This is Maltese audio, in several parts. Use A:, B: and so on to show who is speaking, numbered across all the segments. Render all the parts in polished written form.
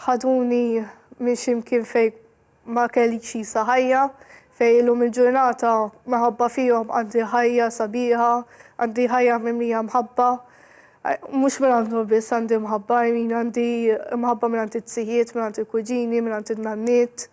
A: ħaduni minn ximkien fej ma kelli xisa ħajja, fej l-lum il-ġurnata maħabba fihom għandi ħajja sabiħa, għandi ħajja mimlija mħabba. Mux minn għandu biss għandi mħabba, għandi mħabba minn għandi t-sijiet, minn għandi kuġini, minn għandi t-nanniet.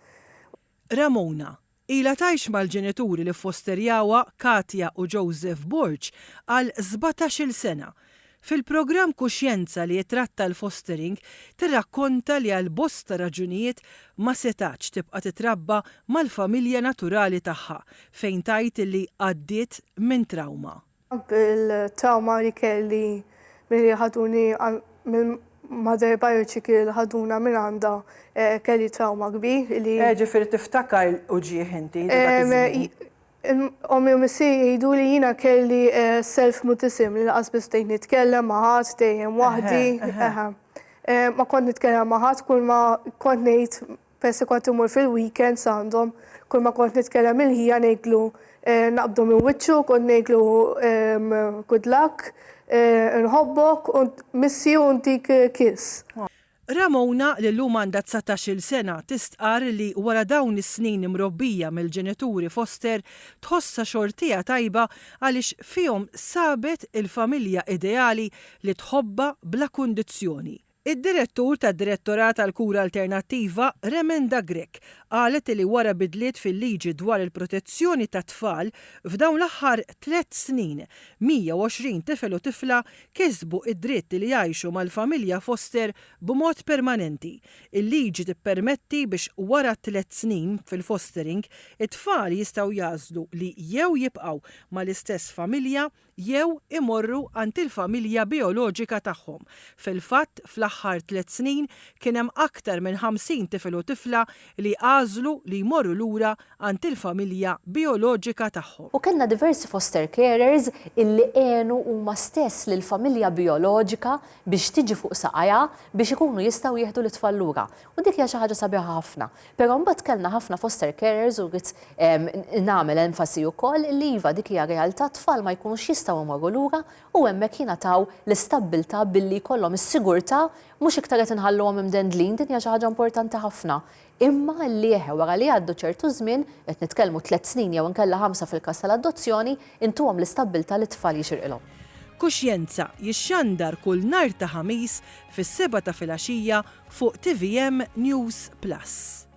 B: Ramona ila tgħix mal-ġenituri li fosterjawa Katja u Joseph Borg għal 17-il sena. Fil-programm Kuxjenza li jitratta l-fostering tirrakkonta li għal bosta raġunijiet ma setax tibqa' titrabba mal-familja naturali tagħha fejn tajt li għaddiet minn trauma.
A: Bil-trauma li kelli milli ħaduni minn mother biological ħaduna minn għandha kelli trauma kbir li.
C: Ġifieri tiftakar uġieħ inti.
A: Ommi u missi jgħidu li jina kelli self-mutism li laqas bistejn nitkellem maħat, dejjem wahdi. Ma kont nitkellem maħat, kull ma kont ngħid persi kont imur fil-weekends għandhom, kull ma kont nitkellem il-ħija ngħidlu naqbdu minn wiċċu, kont ngħidlu good luck, nħobbok, missi u ntik kiss.
B: Ramona li l-lum għandha 19-il sena tistqar li wara dawn is-snin imrobbija mill-ġenituri foster tħossa xortija tajba għaliex fihom sabet il-familja ideali li tħobba bla kundizzjoni. Id-direttur tad-Direttorat tal-Kura Alternattiva, Remenda Grek, qalet li wara bidliet fil-liġi dwar il-protezzjoni tat-tfal f'dawn l-aħħar 3 snin 120 tifel u tifla kisbu id-dritt li jgħixu mal-familja foster b'mod permanenti. Il-liġi tippermetti biex wara 3 snin fil-fostering it-tfal jistgħu jażlu li jew jibqgħu mal-istess familja jew imorru għand il-familja bioloġika tagħhom. Fil-fatt fl-aħħar 3 snin kien hemm aktar minn 50 tifel u tifla li għażlu li jmorru lura għand il-familja bioloġika tagħhom.
D: U kellna diversi foster carers illi għenu huma stess lil familja bioloġika biex tiġi fuq saqajja biex ikunu jistgħu jieħdu l-itfal lura. U dik hija xi ħaġa sabiħa ħafna. Però mbagħad kellna ħafna foster carers u rrid nagħmel enfasi wkoll li iva dik hija realtà tfal ma jkunux jistgħu imorru lura u hemmhekk jingħataw l-istabbiltà billi jkollhom is-sigurtà mhux iktar qed inħalluhom imdendlin, din hija xi ħaġa importanti ħafna. Imma l-lieħe wara li għaddu ċertu żmien qed nitkellmu 3 snin jew inkella 5 fil-każ tal-adozzjoni intuhom l-istabbiltà li t-tfal jixirqilhom.
B: Kuxjenza jixxandar kull nhar ta' ħamis fis-7 ta' filgħaxija fuq TVM News Plus.